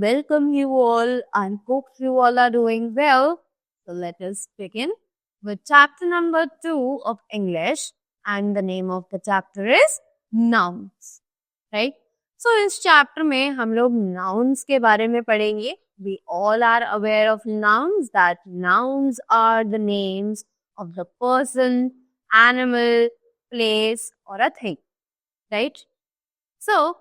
welcome you all and hope you all are doing well. So let us begin with chapter number 2 of English, and the name of the chapter is Nouns. Right? So इस chapter में हम लोग nouns के बारे में पढ़ेंगे. We all are aware of nouns, that nouns are the names of the person, animal, place or a thing. Right? So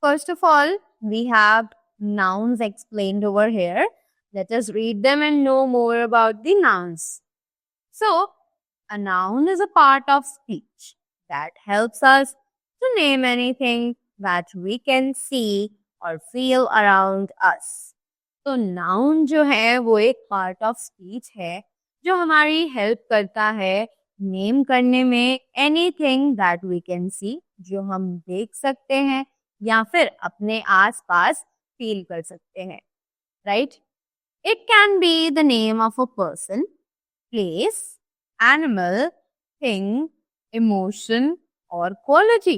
first of all, we have nouns explained over here. Let us read them and know more about the nouns. So, a noun is a part of speech that helps us to name anything that we can see or feel around us. तो noun जो है वो एक part of speech है जो हमारी help करता है name करने में anything that we can see, जो हम देख सकते हैं या फिर अपने आसपास feel कर सकते हैं. Right? It can be the name of a person, place, animal, thing, emotion और quality.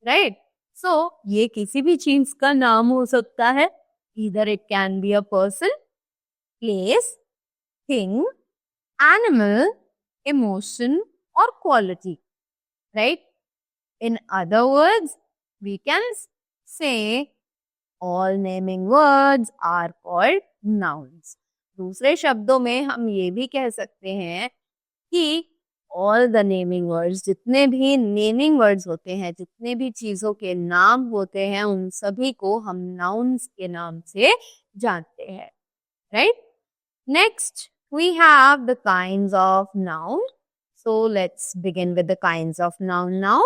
Right? So, ये किसी भी चीज का नाम हो सकता है. Either it can be a person, place, thing, animal, emotion or quality. Right? In other words, we can say all naming words are called nouns. दूसरे शब्दों में हम ये भी कह सकते हैं कि all the naming words, जितने भी naming words होते हैं, जितने भी चीजों के नाम होते हैं, उन सभी को हम nouns के नाम से जानते हैं. Right? Next, we have the kinds of noun. So let's begin with the kinds of noun now.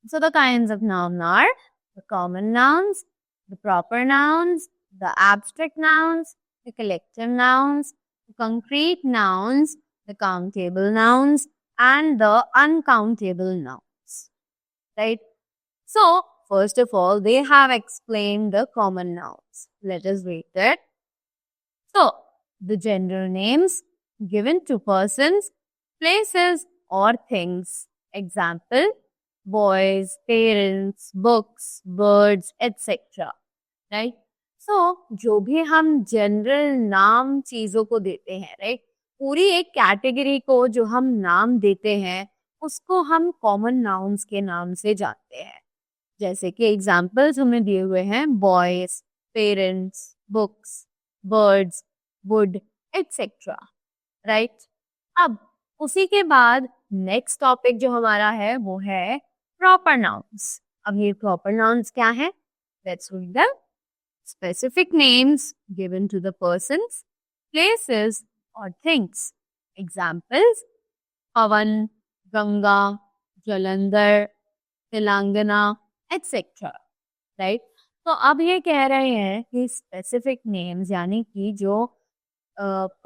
So the kinds of noun are the common nouns, the proper nouns, the abstract nouns, the collective nouns, the concrete nouns, the countable nouns, and the uncountable nouns. Right? So, first of all, they have explained the common nouns. Let us read that. So, the general names given to persons, places, or things. Example, boys, parents, books, birds, etc. Right? So, जो भी हम general नाम चीजों को देते हैं, right? पूरी एक कैटेगरी को जो हम नाम देते हैं, उसको हम कॉमन नाउन्स के नाम से जानते हैं. जैसे कि एग्जाम्पल्स हमें दिए हुए हैं boys, parents, books, birds, would, etcetera. Right? अब उसी के बाद नेक्स्ट टॉपिक जो हमारा है वो है प्रॉपर नाउन्स. अब ये प्रॉपर नाउन्स क्या है? Let's read them. Specific names given to the persons, places or things. Examples, Pavan, Ganga, Jalandhar, Telangana, etc. Right? तो अब ये कह रहे हैं कि specific names यानी कि जो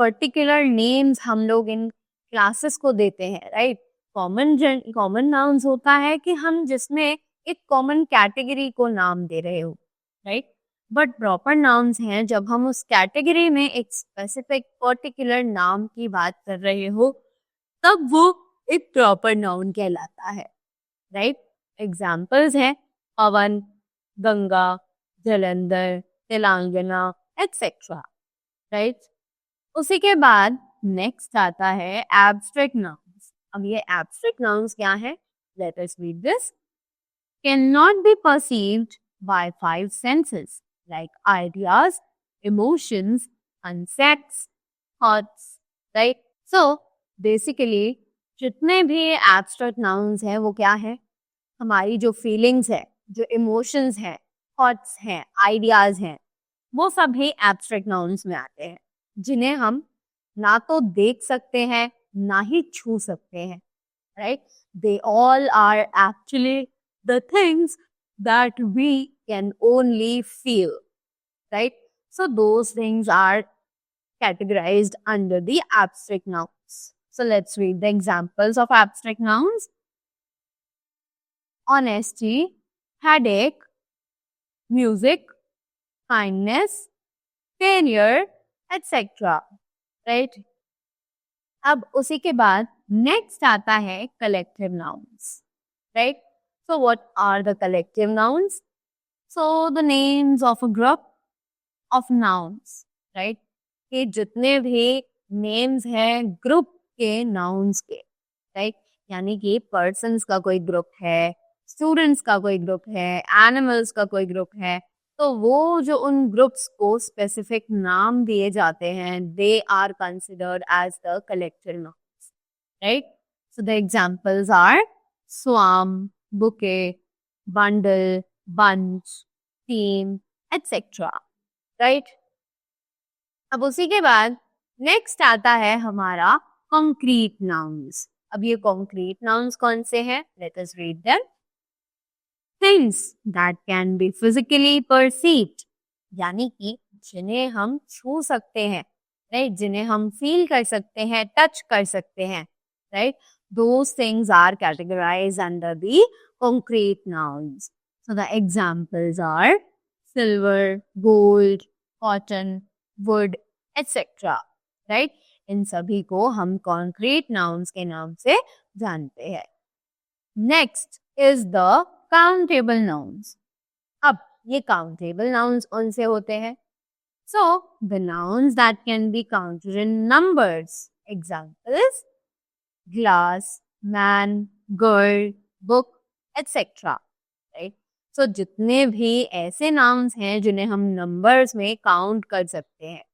particular names हम लोग इन classes को देते हैं, right? Common nouns होता है कि हम जिसमें एक common category को नाम दे रहे हो, right? बट प्रॉपर नाउन्स हैं जब हम उस कैटेगरी में एक स्पेसिफिक पर्टिकुलर नाम की बात कर रहे हो, तब वो एक प्रॉपर नाउन कहलाता है. राइट? एग्जाम्पल्स हैं पवन, गंगा, जलंधर, तेलंगाना, एटसेट्रा. राइट? उसी के बाद नेक्स्ट आता है एब्स्ट्रैक्ट नाउन्स. अब ये एब्स्ट्रैक्ट नाउन्स क्या है? Let us read this. Can not be perceived by 5 senses like ideas, emotions, concepts, thoughts, right? So, basically, जितने भी abstract nouns हैं वो क्या है? हमारी जो feelings है, जो emotions हैं, thoughts हैं, ideas हैं, वो सभी abstract nouns में आते हैं, जिन्हें हम ना तो देख सकते हैं, ना ही छू सकते हैं, right? They all are actually the things that we can only feel, right? So those things are categorized under the abstract nouns. So let's read the examples of abstract nouns. Honesty, headache, music, kindness, failure, etc. Right? अब उसी के बाद next आता है collective nouns. Right? So what are the collective nouns? So the names of a group of nouns, right? कि जितने भी names हैं group के nouns के, right? यानी कि persons का कोई group है, students का कोई group है, animals का कोई group है, तो वो जो उन groups को specific नाम दिए जाते हैं, they are considered as the collective nouns, right? So the examples are swarm, bouquet, bundle, bunch, team, etc. Right? अब उसी के बाद नेक्स्ट आता है हमारा कॉन्क्रीट नाउन्स. अब ये कॉन्क्रीट नाउन्स कौन से हैं? Let us read them. Things that can be physically perceived, यानी कि जिन्हें हम छू सकते हैं, राइट? जिन्हें हम फील कर सकते हैं, टच कर सकते हैं, right? Those things are categorized under the concrete nouns. So the examples are silver, gold, cotton, wood, etc. Right? इन सभी को हम concrete nouns के नाम से जानते हैं. Next is the countable nouns. अब ये countable nouns उनसे होते हैं. So the nouns that can be counted in numbers. Examples: glass, man, girl, book, etc. Right? So जितने भी ऐसे nouns हैं जिन्हें हम numbers में count कर सकते हैं,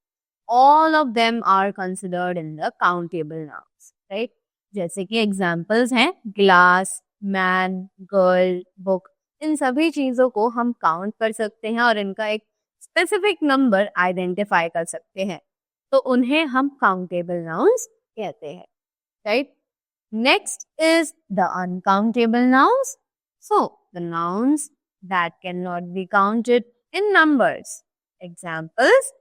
all of them are considered in the countable nouns. Right? जैसे कि examples हैं glass, man, girl, book. इन सभी चीजों को हम count कर सकते हैं और इनका एक specific number identify कर सकते हैं, तो उन्हें हम countable nouns कहते हैं. Right? Next is the uncountable nouns. So, the nouns that cannot be counted in numbers. Examples: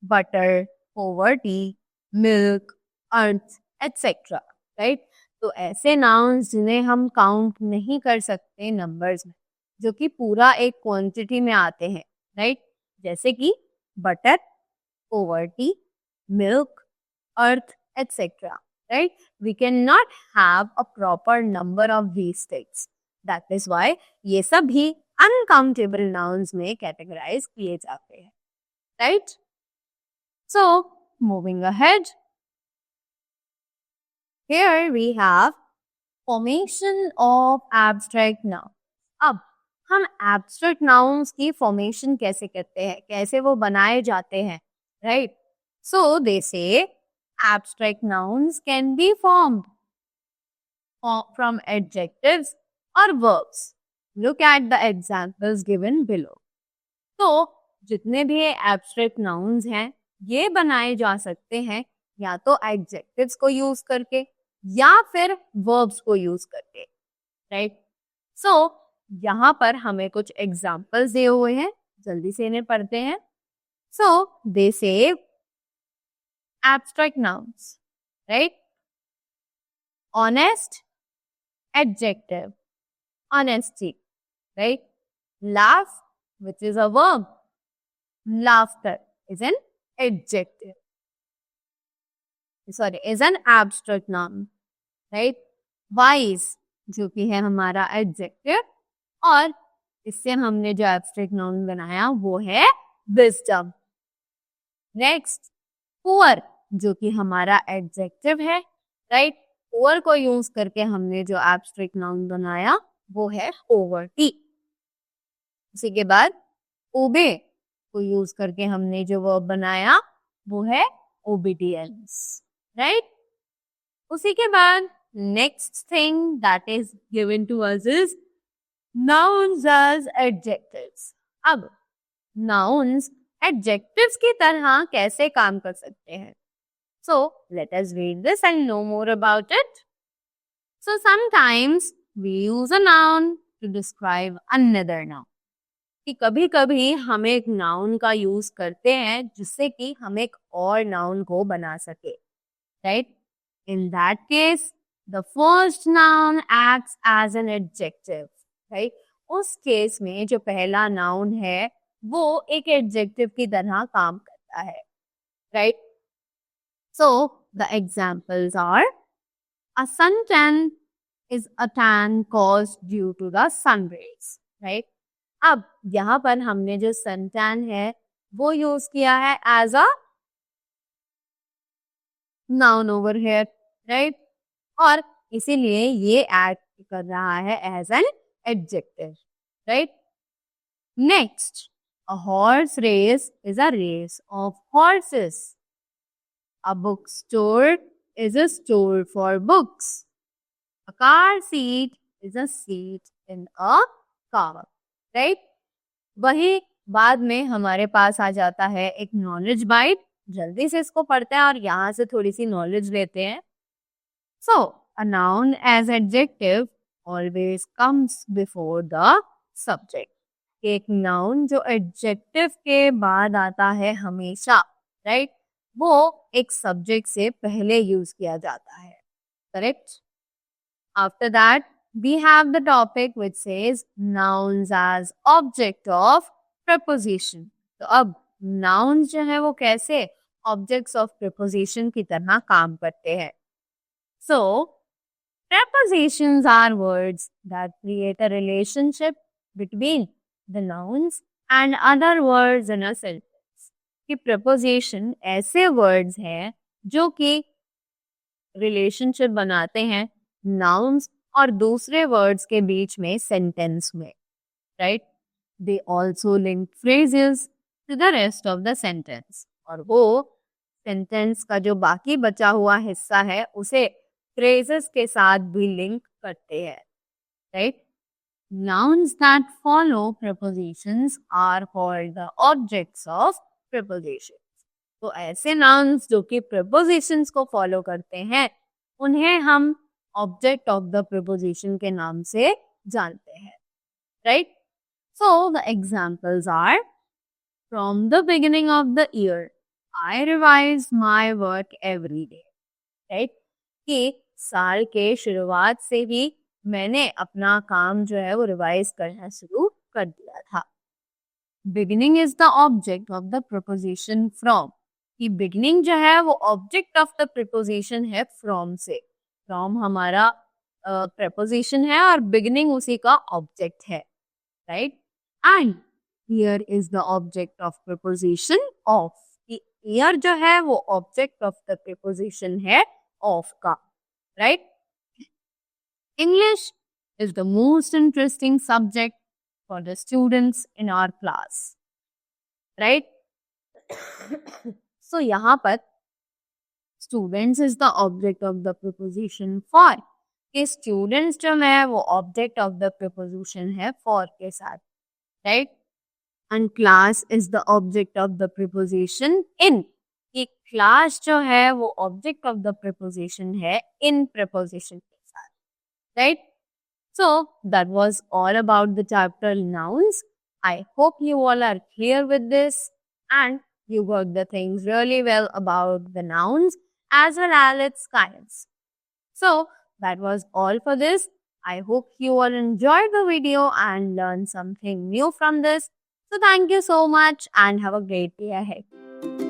butter, poverty, milk, earth, etc. Right? तो ऐसे nouns जिन्हें हम count नहीं कर सकते numbers में, जो कि पूरा एक quantity में आते हैं, right? जैसे कि butter, poverty, milk, earth, etc. Right? We cannot have a proper number of these things. That is why ये सभी uncountable nouns में categorize किए जाते हैं. Right? So, moving ahead. Here we have formation of abstract nouns. अब हम abstract nouns की formation कैसे करते हैं, कैसे वो बनाए जाते हैं, right? So, they say abstract nouns can be formed from adjectives or verbs. Look at the examples given below. तो जितने भी abstract nouns हैं, ये बनाए जा सकते हैं या तो adjectives को यूज करके या फिर verbs को यूज करके, right? So, यहाँ पर हमें कुछ examples दिए हुए हैं, जल्दी से इन्हें पढ़ते हैं. So, they say abstract nouns, right? Honest, adjective, honesty, right? Laugh, which is a verb. Laughter is an adjective. Sorry, is an abstract noun, right? Wise, जो कि है हमारा adjective, और इससे हमने जो abstract noun बनाया वो है wisdom. Next, poor, जो कि हमारा adjective है, right? poor को यूज करके हमने जो abstract noun बनाया वो है poverty. उसी के बाद obey को यूज करके हमने जो verb बनाया वो है obedience, right? उसी के बाद next thing that is given to us is nouns as adjectives. अब nouns adjectives की तरह कैसे काम कर सकते हैं? So, let us read this and know more about it. So, sometimes we use a noun to describe another noun. कि कभी कभी हम एक noun का यूज करते हैं जिससे कि हम एक और noun को बना सके, right? In that case, the first noun acts as an adjective, right? उस केस में जो पहला noun है वो एक adjective की तरह काम करता है, right? So, the examples are: a suntan is a tan caused due to the sun rays, right? अब यहाँ पर हमने जो suntan है वो यूज किया है as a noun over here, right, और इसीलिए ये एक्ट कर रहा है as an adjective, right. Next, a horse race is a race of horses. A bookstore is a store for books. A car seat is a seat in a car, right? वही बाद में हमारे पास आ जाता है एक नॉलेज बाइट। जल्दी से इसको पढ़ते हैं और यहाँ से थोड़ी सी नॉलेज लेते हैं। So, a noun as adjective always comes before the subject. एक नाउन जो एडजेक्टिव के बाद आता है हमेशा, राइट, वो एक सब्जेक्ट से पहले यूज किया जाता है, correct. After that we have the topic which says nouns as object of preposition. तो अब नाउन्स जो है वो कैसे ऑब्जेक्ट्स ऑफ प्रपोजिशन की तरह काम करते हैं। सो prepositions are words that create a relationship between the nouns and other words in a sentence. कि preposition ऐसे words हैं जो कि relationship बनाते हैं nouns और दूसरे words के बीच में sentence में, right? They also link phrases to the rest of the sentence. और वो sentence का जो बाकी बचा हुआ हिस्सा है उसे phrases के साथ भी link करते हैं, right? Nouns that follow prepositions are called the objects of prepositions. तो ऐसे nouns जो कि prepositions को follow करते हैं उन्हें हम object of the preposition के नाम से जानते हैं, right? So the examples are, from the beginning of the year, I revise my work every day, right? कि साल के शुरुआत से ही मैंने अपना काम जो है वो रिवाइज करना शुरू कर दिया था। Beginning is the object of the preposition from, कि बिगिनिंग जो है वो ऑब्जेक्ट ऑफ द प्रपोजिशन है फ्रॉम से। फ्रॉम हमारा प्रपोजिशन है और बिगिनिंग उसी का ऑब्जेक्ट है, right. And here is the object of preposition of, कि हियर जो है वो ऑब्जेक्ट ऑफ द प्रपोजिशन है ऑफ का, right? English is the most interesting subject for the students in our class, right? So यहाँ पर students is the object of the preposition for, कि students जो है वो object of the preposition है for के साथ, right? And class is the object of the preposition in, कि class जो है वो object of the preposition है in preposition के साथ, right? So that was all about the chapter nouns. I hope you all are clear with this and you got the things really well about the nouns as well as its kinds. So that was all for this. I hope you all enjoyed the video and learned something new from this. So thank you so much and have a great day ahead.